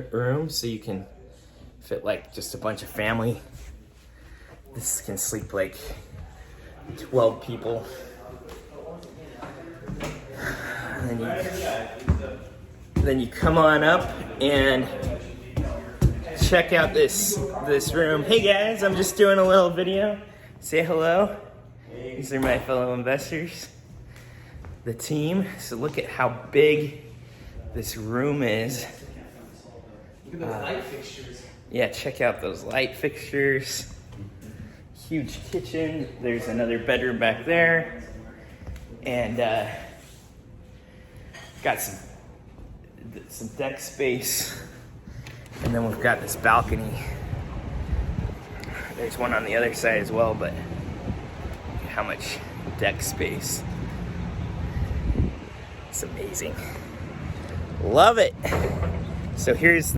room, so you can fit like just a bunch of family. This can sleep like 12 people. And then you come on up and check out this room. Hey guys, I'm just doing a little video. Say hello. These are my fellow investors, the team. So look at how big this room is. Look at the light fixtures. Yeah, check out those light fixtures. Huge kitchen. There's another bedroom back there. And got some deck space. And then we've got this balcony. There's one on the other side as well, but look at how much deck space. It's amazing. Love it. So here's